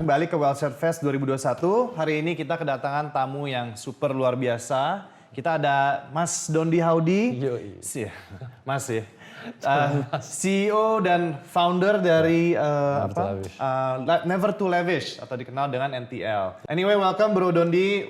kembali ke Wellshed Fest 2021. Hari ini kita kedatangan tamu yang super luar biasa. Kita ada Mas Dondi Howdy. Mas ya. CEO dan founder dari Never Too Lavish atau dikenal dengan NTL. Anyway, welcome Bro Dondi.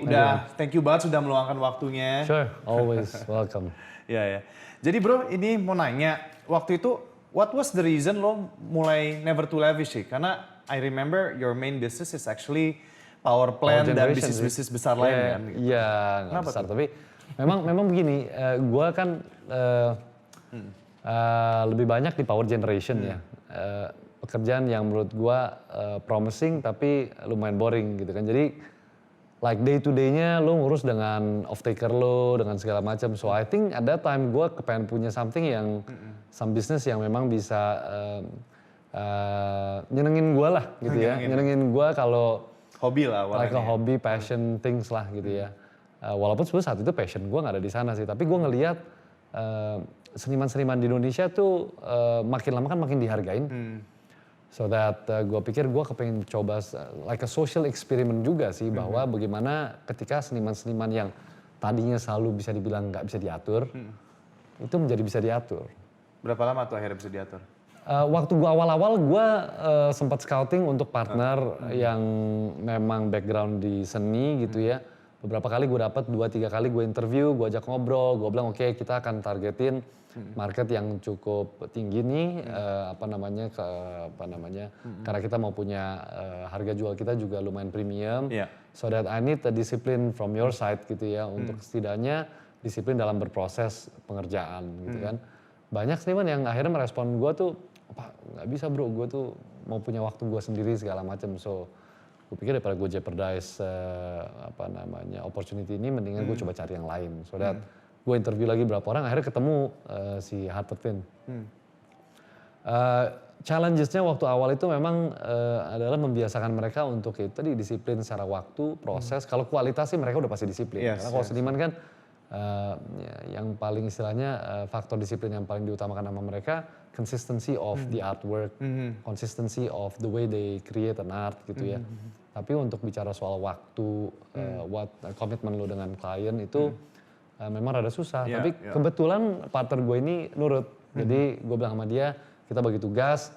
Thank you banget sudah meluangkan waktunya. Sure, always welcome. Ya. Jadi Bro, ini mau nanya, waktu itu what was the reason lo mulai Never Too Lavish sih? Karena I remember your main business is actually power plant dan bisnis-bisnis besar lain kan? Iya, nggak besar. Tapi memang begini, gue kan lebih banyak di power generation ya. Pekerjaan yang menurut gue promising tapi lumayan boring gitu kan. Jadi like day to day-nya lo ngurus dengan off-taker lo, dengan segala macam. So I think at that time gue kepengen punya something yang, some business yang memang bisa nyenengin gue lah gitu ya. Nyenengin gue kalau hobi lah awalnya. Like a hobby, passion, things lah gitu ya. Walaupun sebenarnya saat itu passion gue gak ada di sana sih. Tapi gue ngelihat seniman-seniman di Indonesia tuh makin lama kan makin dihargain. So that gue pikir gue kepengen coba like a social experiment juga sih. Bahwa bagaimana ketika seniman-seniman yang tadinya selalu bisa dibilang gak bisa diatur. Itu menjadi bisa diatur. Berapa lama tuh akhirnya bisa diatur? Waktu gue awal-awal gue sempat scouting untuk partner yang memang background di seni gitu ya. Beberapa kali gue dapet 2-3 kali gue interview, gue ajak ngobrol, gue bilang oke, kita akan targetin market yang cukup tinggi nih, karena kita mau punya harga jual kita juga lumayan premium. So that I need a discipline from your side gitu ya, untuk setidaknya disiplin dalam berproses pengerjaan gitu kan. Banyak seniman yang akhirnya merespon gue tuh, Pak nggak bisa bro, gue tuh mau punya waktu gue sendiri segala macam. So gue pikir daripada gue jeopardize opportunity ini, mendingan gue coba cari yang lain. So that gue interview lagi berapa orang, akhirnya ketemu si Hartefin. Challenges-nya waktu awal itu memang adalah membiasakan mereka untuk itu tadi disiplin secara waktu, proses. Kalau kualitas sih mereka udah pasti disiplin. Karena kalau seniman kan yang paling istilahnya faktor disiplin yang paling diutamakan sama mereka, consistency of the artwork, consistency of the way they create an art gitu ya. Tapi untuk bicara soal waktu, komitmen lo dengan klien itu memang rada susah. Tapi kebetulan partner gue ini nurut. Jadi gue bilang sama dia, kita bagi tugas,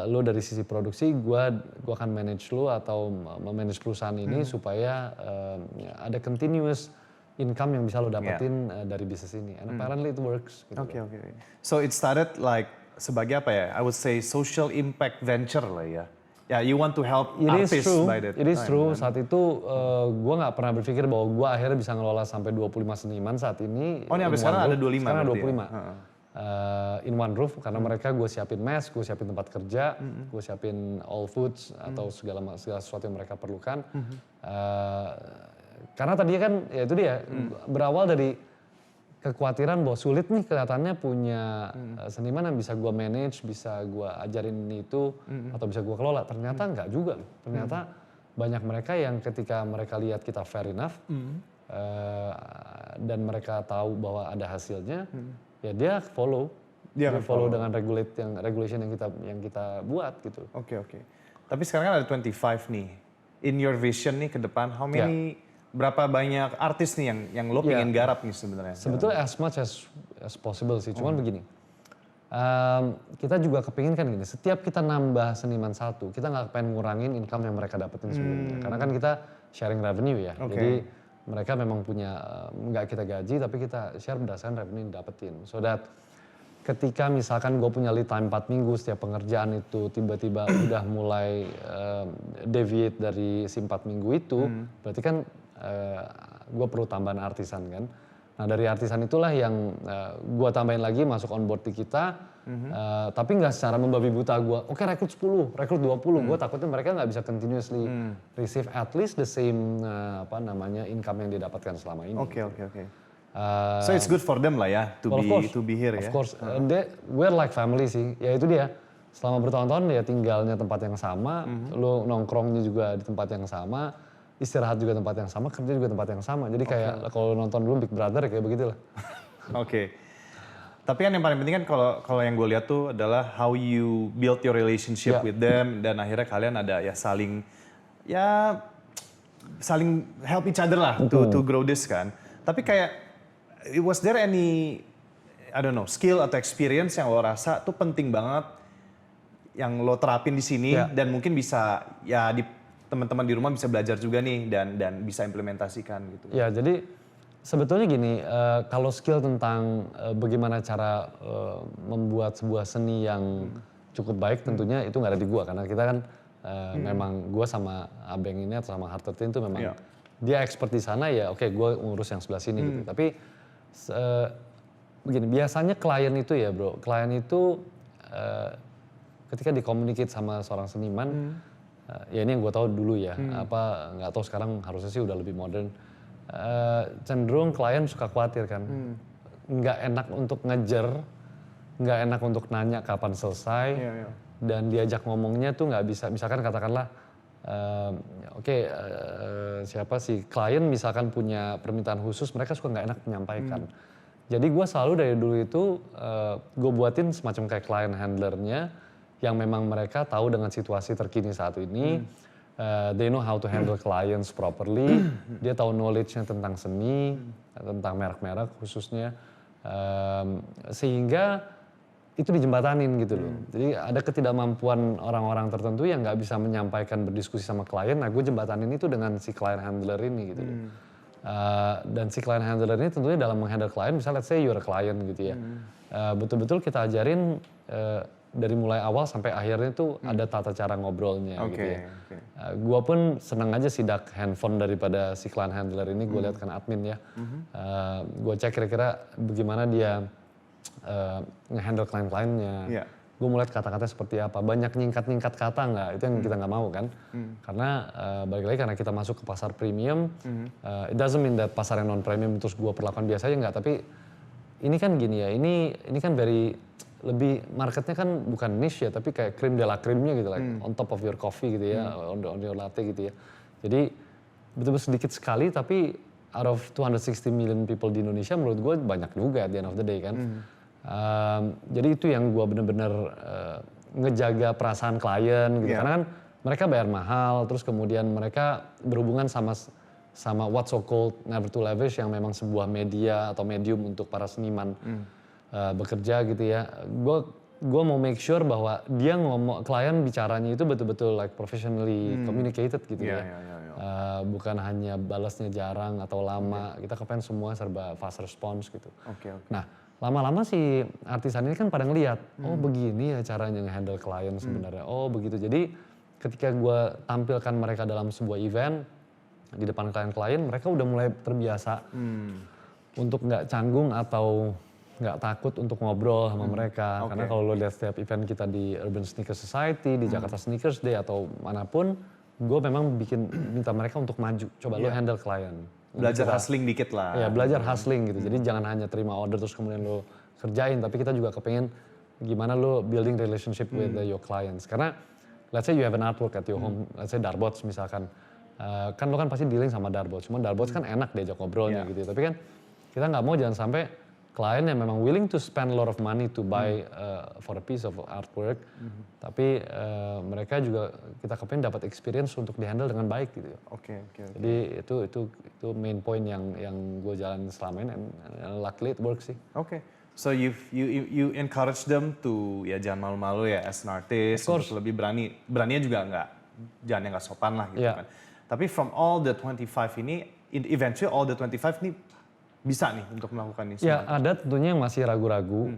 lo dari sisi produksi, gue akan manage lo atau memanage perusahaan ini supaya ada continuous income yang bisa lo dapetin dari bisnis ini. And apparently it works. Oke. So it started like sebagai apa ya? I would say social impact venture lah ya. Ya, you want to help artists by that. It is true. Saat itu gue nggak pernah berpikir bahwa gue akhirnya bisa ngelola sampai 25 seniman saat ini. Oh ini sampai sekarang ada 25? Sekarang ada 25. In one roof, karena mereka gue siapin mes, gue siapin tempat kerja, gue siapin all foods atau segala sesuatu yang mereka perlukan. Karena tadinya kan ya itu dia, berawal dari kekhawatiran bahwa sulit nih kelihatannya punya seniman yang bisa gue manage, bisa gue ajarin itu, atau bisa gue kelola. Ternyata enggak juga. Ternyata banyak mereka yang ketika mereka lihat kita fair enough, dan mereka tahu bahwa ada hasilnya, ya dia follow. Dia follow dengan regulation yang kita buat gitu. Oke. Tapi sekarang kan ada 25 nih. In your vision nih ke depan, how many berapa banyak artis nih yang lo pengen garap nih sebenarnya? Sebetulnya as much as possible sih, cuman begini. Kita juga kepingin kan gini, setiap kita nambah seniman satu, kita nggak pengen ngurangin income yang mereka dapetin sebelumnya. Karena kan kita sharing revenue ya, jadi mereka memang punya, nggak kita gaji tapi kita share berdasarkan revenue yang dapetin. So that ketika misalkan gue punya lead time 4 minggu, setiap pengerjaan itu tiba-tiba udah mulai deviate dari si 4 minggu itu, berarti kan gue perlu tambahan artisan kan. Nah dari artisan itulah yang gue tambahin lagi masuk on board di kita, tapi nggak secara membabi buta gue, oke rekrut 10, rekrut 20, gue takutnya mereka nggak bisa continuously receive at least the same income yang didapatkan selama ini. Oke. So it's good for them lah ya, to be here ya. Of course, we're like family sih, ya itu dia. Selama bertahun-tahun ya tinggalnya tempat yang sama, lo nongkrongnya juga di tempat yang sama, istirahat juga tempat yang sama, kerja juga tempat yang sama. Jadi kayak kalau nonton dulu Big Brother kayak begitulah. Oke. Tapi kan yang paling penting kan kalau yang gue lihat tuh adalah how you build your relationship with them, dan akhirnya kalian ada ya saling ya saling help each other lah to grow this kan. Tapi kayak was there any I don't know skill atau experience yang lo rasa tuh penting banget yang lo terapin di sini dan mungkin bisa ya di teman-teman di rumah bisa belajar juga nih dan bisa implementasikan gitu. Ya, jadi sebetulnya gini, kalau skill tentang bagaimana cara membuat sebuah seni yang cukup baik tentunya itu nggak ada di gua karena kita kan memang gua sama Abeng ini atau sama Hard13 itu memang dia expert di sana ya oke gua ngurus yang sebelah sini gitu. Tapi begini, biasanya klien itu ya bro, klien itu ketika dikomunikasi sama seorang seniman, ya ini yang gue tahu dulu ya, apa nggak tahu sekarang harusnya sih udah lebih modern. Cenderung klien suka khawatir kan, nggak enak untuk ngejar, nggak enak untuk nanya kapan selesai, dan diajak ngomongnya tuh nggak bisa. Misalkan katakanlah, siapa sih klien misalkan punya permintaan khusus, mereka suka nggak enak menyampaikan. Jadi gue selalu dari dulu itu gue buatin semacam kayak client handlernya yang memang mereka tahu dengan situasi terkini saat ini. They know how to handle clients properly. Dia tahu knowledge-nya tentang seni, tentang merek-merek khususnya. Sehingga itu dijembatanin gitu loh. Jadi ada ketidakmampuan orang-orang tertentu yang nggak bisa menyampaikan berdiskusi sama klien. Nah gue jembatanin itu dengan si client handler ini gitu loh. Dan si client handler ini tentunya dalam menghandle klien, misalnya let's say you're a client gitu ya. Betul-betul kita ajarin dari mulai awal sampai akhirnya tuh ada tata cara ngobrolnya gitu ya. Gua pun seneng aja sidak handphone daripada si client handler ini, gue lihat kan admin ya. Gue cek kira-kira bagaimana dia nge-handle klien-kliennya. Gue mulai kata-katanya seperti apa, banyak nyingkat-nyingkat kata nggak, itu yang kita nggak mau kan. Karena balik lagi karena kita masuk ke pasar premium, it doesn't mean that pasar yang non-premium terus gue perlakukan biasa aja nggak, tapi ini kan gini ya, ini kan lebih marketnya kan bukan niche ya, tapi kayak krim de la krimnya gitu, like on top of your coffee gitu ya, on your latte gitu ya. Jadi betul-betul sedikit sekali, tapi out of 260 million people di Indonesia menurut gue banyak juga at the end of the day kan. Jadi itu yang gue bener-bener ngejaga perasaan klien gitu, karena kan mereka bayar mahal, terus kemudian mereka berhubungan sama what so called Never Too Lavish yang memang sebuah media atau medium untuk para seniman bekerja gitu ya. Gue mau make sure bahwa dia klien bicaranya itu betul-betul like professionally communicated gitu ya. Bukan hanya balasnya jarang atau lama. Kita kepengen semua serba fast response gitu. Nah, lama-lama si artisan ini kan pada ngeliat, oh begini ya caranya nge-handle klien sebenarnya. Oh begitu. Jadi ketika gue tampilkan mereka dalam sebuah event di depan klien-klien, mereka udah mulai terbiasa untuk nggak canggung atau nggak takut untuk ngobrol sama mereka. Karena kalau lo lihat setiap event kita di Urban Sneaker Society, di Jakarta Sneakers Day atau manapun, gue memang minta mereka untuk maju. Coba lo handle klien. Belajar hustling dikit lah. Ya belajar hustling gitu. Jadi jangan hanya terima order terus kemudian lo kerjain. Tapi kita juga kepengen gimana lo building relationship with your clients. Karena let's say you have an artwork at your home. Let's say Darbots misalkan. Kan lo kan pasti dealing sama Darbots. Cuman Darbots kan enak diajak ngobrolnya gitu. Tapi kan kita nggak mau jangan sampai klien yang memang willing to spend a lot of money to buy for a piece of artwork, tapi mereka juga kita kepengen dapat experience untuk dihandle dengan baik gitu. Jadi itu main point yang gue jalanin selama ini, and luckily it works sih. So you encourage them to ya jangan malu-malu ya as an artist, untuk lebih beraninya juga jangan yang nggak sopan lah gitu kan. Tapi from all the 25 ini, eventually all the 25 ini bisa nih untuk melakukan ini semua? Ya ada tentunya yang masih ragu-ragu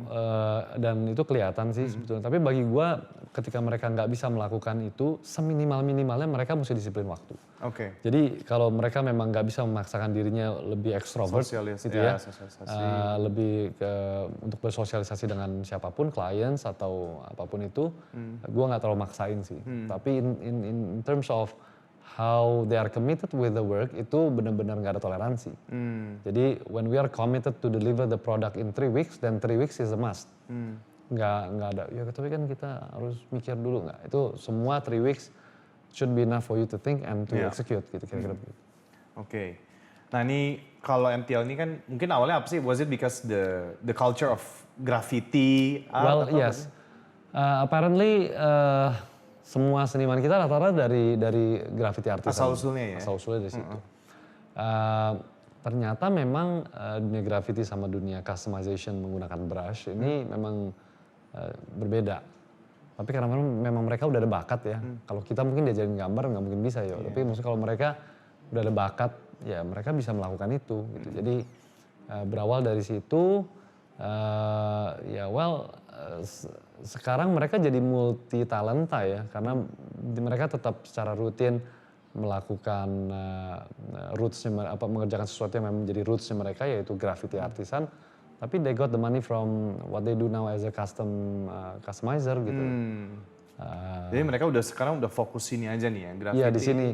dan itu kelihatan sih sebetulnya. Tapi bagi gue ketika mereka nggak bisa melakukan itu, seminimal-minimalnya mereka mesti disiplin waktu. Jadi kalau mereka memang nggak bisa memaksakan dirinya lebih ekstrovert gitu ya, lebih untuk bersosialisasi dengan siapapun, clients atau apapun itu, gue nggak terlalu maksain sih. Tapi in terms of how they are committed with the work itu benar-benar nggak ada toleransi. Jadi when we are committed to deliver the product in 3 weeks, then 3 weeks is a must. Nggak ada, ya tapi kan kita harus mikir dulu nggak. Itu semua 3 weeks should be enough for you to think and to execute gitu kira-kira begitu. Nah ini kalau MTL ini kan mungkin awalnya apa sih? Was it because the culture of graffiti? Well yes, apparently semua seniman kita rata-rata dari graffiti artisan. Asal-usulnya ya? Asal-usulnya dari situ. Ternyata memang dunia graffiti sama dunia customization menggunakan brush ini memang berbeda. Tapi karena memang mereka udah ada bakat ya. Kalau kita mungkin diajarin gambar nggak mungkin bisa ya. Tapi maksudnya kalau mereka udah ada bakat, ya mereka bisa melakukan itu. Gitu. Jadi berawal dari situ, sekarang mereka jadi multi talenta ya, karena mereka tetap secara rutin melakukan mengerjakan sesuatu yang memang menjadi rootsnya mereka, yaitu graffiti artisan. Tapi they got the money from what they do now as a customizer gitu. Jadi mereka sekarang udah fokus sini aja nih ya, graffiti. Iya di sini.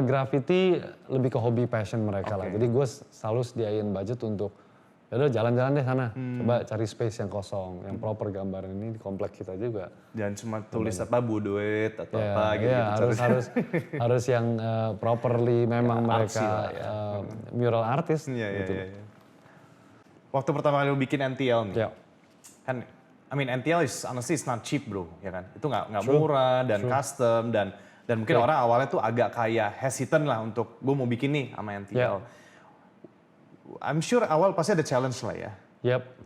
Graffiti lebih ke hobi passion mereka lah. Jadi gue selalu sediain budget untuk ya udah jalan-jalan deh sana, coba cari space yang kosong, yang proper gambar ini di komplek kita juga. Jangan cuma tulis apa buduit atau apa gitu. Iya, harus yang properly memang mereka mural artist. Iya. Waktu pertama kali lu bikin NTL nih, kan, I mean NTL is honestly it's not cheap bro, ya kan? Itu nggak murah dan custom dan mungkin orang awalnya tuh agak kayak hesitant lah untuk gue mau bikin nih sama NTL. I'm sure awal pasti ada challenge lah ya.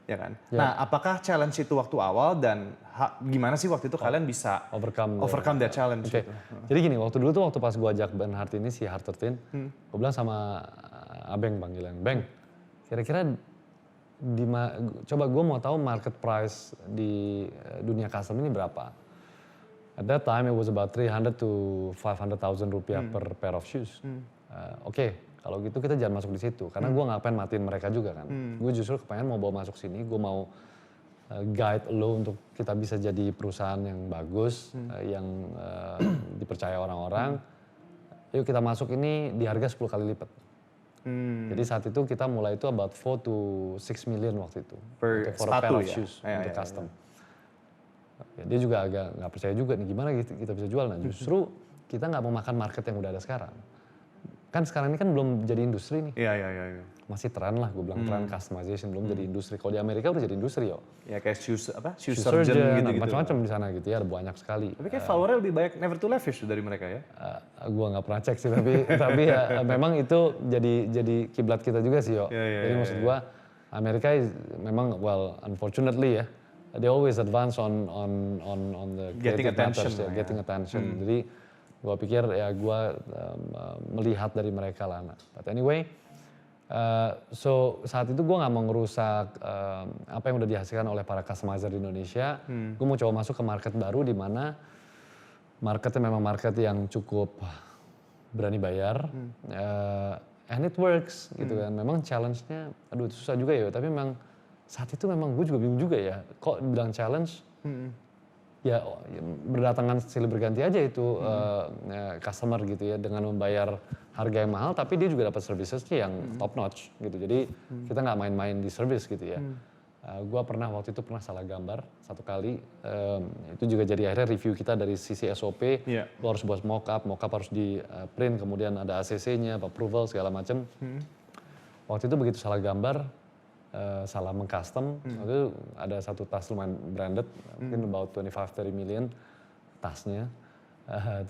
Ya kan? Nah, apakah challenge itu waktu awal dan gimana sih waktu itu kalian bisa overcome that challenge? Gitu? Jadi gini, waktu pas gue ajak Ben Hart ini, si Hart 13, gue bilang sama Abeng panggilan, Beng, kira-kira coba gue mau tahu market price di dunia custom ini berapa? At that time it was about 300 to 500,000 rupiah per pair of shoes. Oke. Kalau gitu kita jangan masuk di situ, karena gue nggak pengen matiin mereka juga kan. Gue justru kepengen mau bawa masuk sini, gue mau guide lo untuk kita bisa jadi perusahaan yang bagus, yang dipercaya orang-orang. Yuk kita masuk ini di harga 10 kali lipat. Jadi saat itu kita mulai itu about 4 to 6 million waktu itu. Per for sepatu a pair of ya? shoes untuk custom. Ya, dia juga agak nggak percaya juga nih gimana kita bisa jual. Nah justru kita nggak mau makan market yang udah ada sekarang. Kan sekarang ini kan belum jadi industri nih. Iya. Masih tren lah, gue bilang tren customization belum jadi industri. Kalau di Amerika udah jadi industri yo. Ya kayak shoe surgeon gitu. Macam-macam di sana gitu ya, ada banyak sekali. Tapi kayak followernya lebih banyak Never to Lavish dari mereka ya? Gue nggak pernah cek sih, tapi ya, memang itu jadi kiblat kita juga sih yo. Jadi maksud gue Amerika memang unfortunately ya, they always advance on the getting attention. Getting attention. Jadi gue pikir ya gue melihat dari mereka lah. But anyway, so saat itu gue nggak mau ngerusak apa yang udah dihasilkan oleh para customizer di Indonesia. Gue mau coba masuk ke market baru di mana marketnya memang market yang cukup berani bayar, and it works gitu kan. Memang challenge-nya, aduh susah juga ya. Tapi memang saat itu memang gue juga bingung juga ya. Kok bilang challenge? Ya berdatangan silih berganti aja itu customer gitu ya, dengan membayar harga yang mahal tapi dia juga dapat servicesnya yang top notch gitu. Jadi kita nggak main-main di service gitu ya. Gua waktu itu pernah salah gambar satu kali, itu juga jadi akhirnya review kita dari sisi SOP. Lo harus buat mock-up harus di print, kemudian ada ACC-nya, approval segala macam. Waktu itu begitu salah gambar, salah meng-custom, itu ada satu tas lumayan branded, mungkin about 25-30 million tasnya.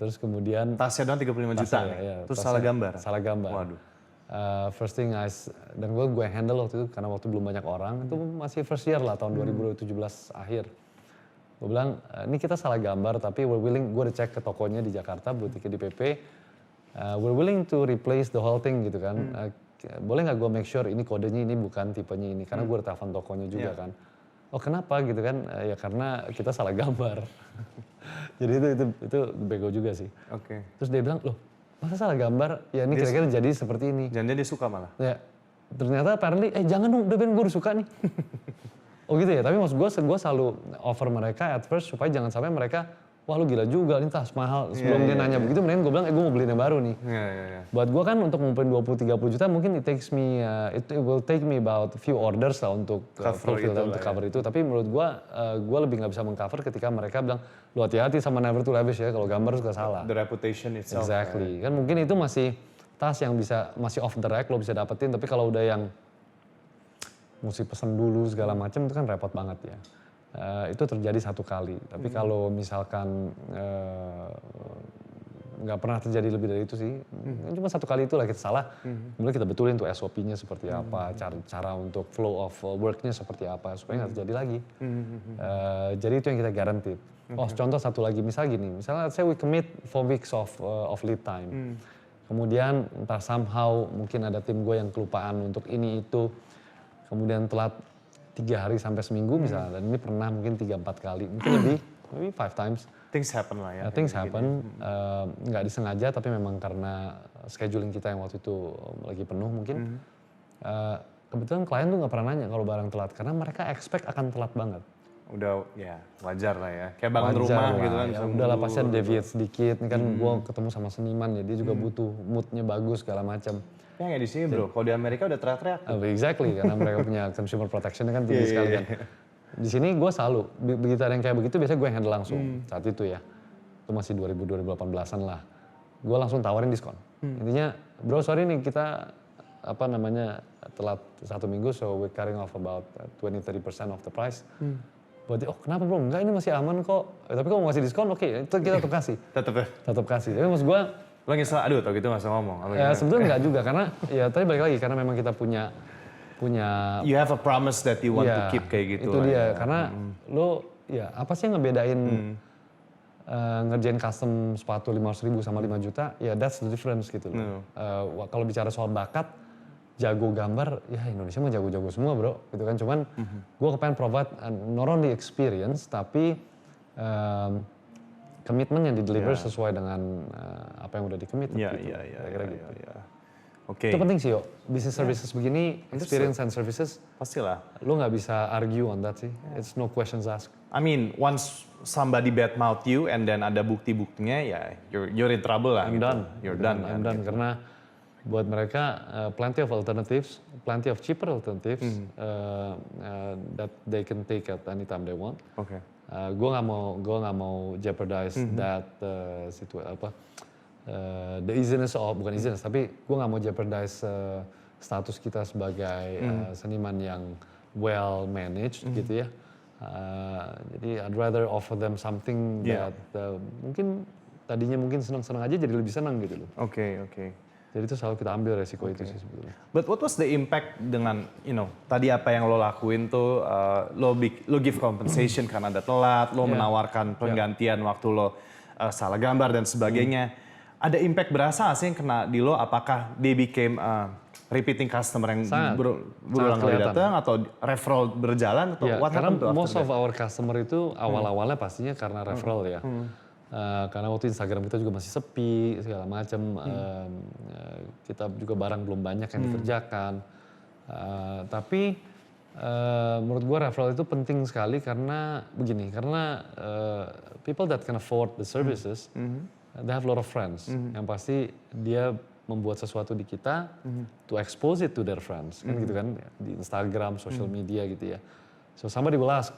Terus kemudian tasnya doang 35 juta, terus salah gambar? Salah gambar. Waduh. First thing dan gue handle waktu itu karena waktu belum banyak orang, itu masih first year lah, tahun 2017 akhir. Gue bilang, ini kita salah gambar tapi gue udah cek ke tokonya di Jakarta, butiknya di PP, we're willing to replace the whole thing gitu kan. Boleh nggak gue make sure ini kodenya ini bukan tipenya ini, karena gue udah telepon tokonya juga kan. Oh kenapa gitu kan, ya karena kita salah gambar. Jadi itu bego juga sih. Terus dia bilang, loh masa salah gambar, ya ini kira-kira jadi seperti ini. Jangan dia suka malah? Ya, ternyata apparently, jangan dong, udah Ben gue udah suka nih. Oh gitu ya, tapi maksud gue selalu offer mereka at first supaya jangan sampai mereka, wah lu gila juga, ini tas mahal. Sebelum dia nanya begitu, mendingan gue bilang, gue mau beli yang baru nih. Buat gue kan untuk ngumpulin 20-30 juta mungkin it will take me about few orders lah untuk cover itu. Tapi menurut gue lebih nggak bisa mengcover ketika mereka bilang, lu hati-hati sama Never to Lavish ya, kalau gambar suka salah. The reputation itself. Exactly. Kan mungkin itu masih tas yang masih off the rack lo bisa dapetin, tapi kalau udah yang mesti pesen dulu segala macam itu kan repot banget ya. itu terjadi satu kali. Tapi kalau misalkan nggak pernah terjadi lebih dari itu sih, cuma satu kali itulah kita salah. Kemudian kita betulin tuh SOP-nya seperti apa, cara untuk flow of work-nya seperti apa supaya nggak terjadi lagi. Jadi itu yang kita guaranteed. Oh, contoh satu lagi, misalnya gini, misalnya saya we commit 4 weeks of lead time. Kemudian entah somehow mungkin ada tim gue yang kelupaan untuk ini itu, kemudian telat 3 hari sampai seminggu misalnya, dan ini pernah mungkin 3-4 kali, mungkin lebih, maybe 5 times. Things happen lah ya. Things happen, nggak disengaja tapi memang karena scheduling kita yang waktu itu lagi penuh mungkin. Kebetulan klien tuh nggak pernah nanya kalau barang telat, karena mereka expect akan telat banget. Udah ya wajar lah ya, kayak bangun rumah gitu kan. Ya, udahlah pasti ada deviate sedikit, ini kan gue ketemu sama seniman ya, dia juga butuh moodnya bagus segala macam. Ya nggak di sini bro, kalau di Amerika udah teriak-teriak. Exactly, karena mereka punya consumer protection kan tinggi sekali kan. Di sini gue selalu, begitu ada yang kayak begitu biasanya gue yang handle langsung saat itu ya. Itu masih 2018an lah. Gue langsung tawarin diskon. Intinya, bro sorry nih kita telat 1 minggu, so we're carrying off about 20-30% of the price. Berarti, oh kenapa bro? Enggak, ini masih aman kok. Tapi kalau mau ngasih diskon, oke, itu kita tetap kasih. Tetap kasih. Tapi maksud gue, lo ngisel, aduh tau gitu gak usah ngomong. Ya sebetulnya enggak juga, karena ya tadi balik lagi, karena memang kita punya you have a promise that you want to keep kayak gitu. Itu dia, karena lo, ya apa sih yang ngebedain ngerjain custom sepatu 500.000 sama 5 juta, ya that's the difference gitu loh. Kalau bicara soal bakat, jago gambar, ya Indonesia mah jago-jago semua bro, gitu kan. Cuman gue kepengen provide not only experience, tapi komitmen yang di-deliver sesuai dengan apa yang udah di-commit. Iya. Oke. Itu penting sih yo, business services begini, experience and services. Pastilah. Lo nggak bisa argue on that sih, it's no questions asked. I mean, once somebody badmouth you and then ada bukti-buktinya, ya you're in trouble lah. I'm done. You're done. I'm done, karena buat mereka plenty of alternatives, plenty of cheaper alternatives that they can take at any time they want. Oke. Gue nggak mau jeopardize that the easiness of, bukan easiness, tapi gue nggak mau jeopardize status kita sebagai seniman yang well managed gitu ya. Jadi I'd rather offer them something that mungkin tadinya mungkin senang-senang aja jadi lebih senang gitu loh. Oke. Jadi itu selalu kita ambil resiko itu sih sebetulnya. But what was the impact dengan, tadi apa yang lo lakuin tuh, lo give compensation karena ada telat, lo menawarkan penggantian waktu lo salah gambar dan sebagainya. Ada impact berasa sih yang kena di lo? Apakah they became repeating customer yang berulang kali datang, atau referral berjalan, atau what happened to after that? Karena most of our customer itu awal-awalnya pastinya karena referral ya. Karena waktu Instagram kita juga masih sepi segala macam, kita juga barang belum banyak yang dikerjakan. Tapi menurut gua referral itu penting sekali karena begini, karena people that can afford the services, they have a lot of friends. Yang pasti dia membuat sesuatu di kita to expose it to their friends, kan gitu kan, di Instagram, social media gitu ya. So somebody will ask,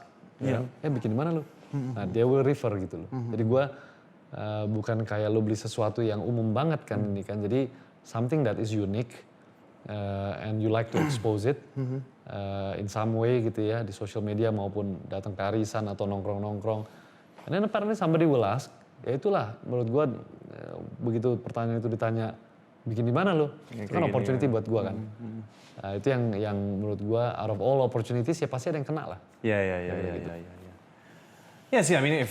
bikin di mana lu? Nah, dia will refer gitu loh. Jadi gue bukan kayak lo beli sesuatu yang umum banget kan ini kan. Jadi something that is unique and you like to expose it in some way gitu ya, di social media maupun datang ke arisan atau nongkrong-nongkrong. And then apparently somebody will ask, ya itulah menurut gue begitu pertanyaan itu ditanya, bikin di mana lo? Itu kan opportunity buat gue kan. Itu yang menurut gue out of all opportunities ya pasti ada yang kena lah. Iya. Ya sih, I mean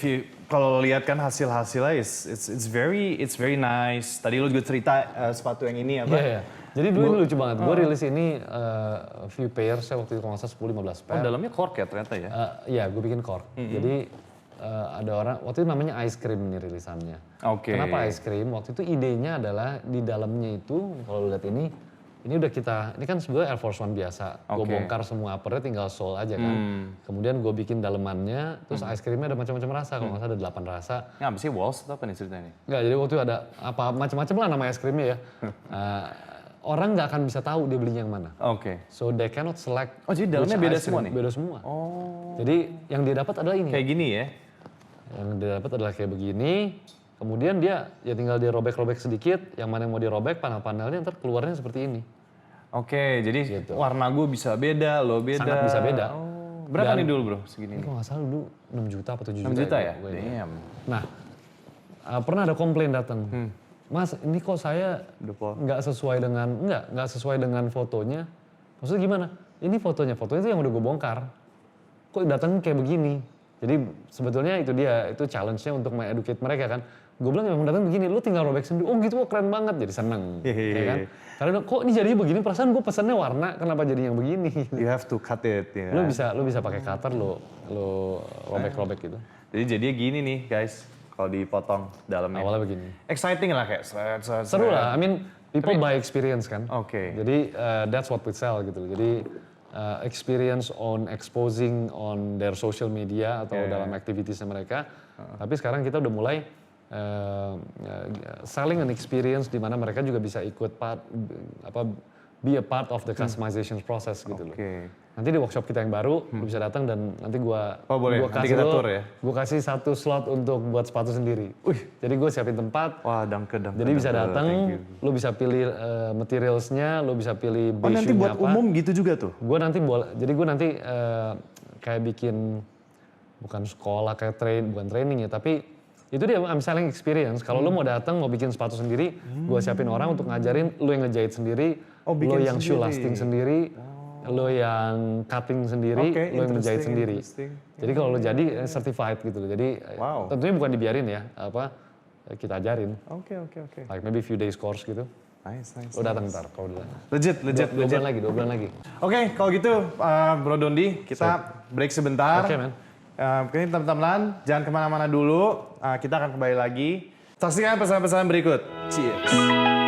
kalau lihat kan hasilnya it's very nice. Tadi lo juga cerita sepatu yang ini apa? Iya. Jadi dulu ini lucu banget. Gue rilis ini a few pairs, saya waktu itu kalau nggak salah 10-15 pair. Oh dalamnya cork ya ternyata ya? Iya, gue bikin cork. Jadi ada orang, waktu itu namanya ice cream nih rilisannya. Oke. Kenapa ice cream? Waktu itu idenya adalah di dalamnya itu, kalau lihat ini udah ini kan sebenarnya Air Force One biasa. Gue bongkar semua uppernya tinggal sole aja kan. Kemudian gue bikin dalemannya, terus ice creamnya ada macam-macam rasa. Kalau nggak salah ada 8 rasa. Nggak, apa sih Walls atau apa nih ceritanya? Nggak, jadi waktu itu ada apa macam-macam lah nama ice creamnya ya. Orang nggak akan bisa tahu dia belinya yang mana. Oke. So they cannot select. Oh jadi dalamnya beda semua nih? Beda semua. Oh. Jadi yang dia dapat adalah ini. Kayak gini ya? Yang dia dapat adalah kayak begini. Kemudian dia ya tinggal dia robek-robek sedikit. Yang mana yang mau dirobek panel-panelnya ntar keluarnya seperti ini. Oke, jadi gitu. Warna gue bisa beda, lo beda. Sangat bisa beda. Berapa nih dulu bro segini? Ini kalau nggak salah dulu 6 juta atau 7 juta. 6 juta gitu, ya? gue ingat. Damn. Nah, pernah ada komplain datang. Mas, ini kok saya nggak sesuai dengan fotonya. Maksudnya gimana? Ini fotonya itu yang udah gue bongkar. Kok datang kayak begini? Jadi sebetulnya itu dia, itu challenge-nya untuk mengeducate mereka kan. Gue bilang memang datang begini, lu tinggal robek sendiri. Oh gitu, keren banget, jadi seneng. Ya kan? Karena kok ini jadinya begini, perasaan gue pesannya warna, kenapa jadi yang begini? You have to cut it. Ya. Lu bisa pakai cutter, lu robek-robek gitu. Jadi jadinya gini nih guys, kalau dipotong dalamnya. Awalnya begini. Exciting lah kayak Seru lah, I mean people buy experience kan. Oke. Jadi that's what we sell gitu. Jadi experience on exposing on their social media atau dalam activitiesnya mereka. Tapi sekarang kita udah mulai selling an experience di mana mereka juga bisa ikut be a part of the customization process gitu loh. Nanti di workshop kita yang baru lu bisa datang dan nanti gua nanti kita tur ya. Gua kasih 1 slot untuk buat sepatu sendiri. Jadi gue siapin tempat. Wah, danke. Jadi bisa datang, lu bisa pilih materialsnya, lu bisa pilih Oh, nanti buat apa. umum gitu juga tuh? Gue nanti kayak bikin bukan sekolah kayak bukan training ya, tapi itu dia I'm selling experience. Kalau lu mau datang mau bikin sepatu sendiri, gue siapin orang untuk ngajarin lu yang ngejahit sendiri, lu yang shoe lasting sendiri, lu yang cutting sendiri, lu yang menjahit sendiri. Jadi kalau lu jadi certified gitu loh. Jadi tentunya bukan dibiarin ya, kita ajarin. Oke. Like maybe few days course gitu. Nice. Lu datang ntar kalau udah. Legit. 2 bulan lagi. Oke, kalau gitu Bro Dondi, kita break sebentar. Oke, man. Mungkin teman-teman jangan kemana-mana dulu, kita akan kembali lagi. Saksikan pesan-pesan berikut. Cheers.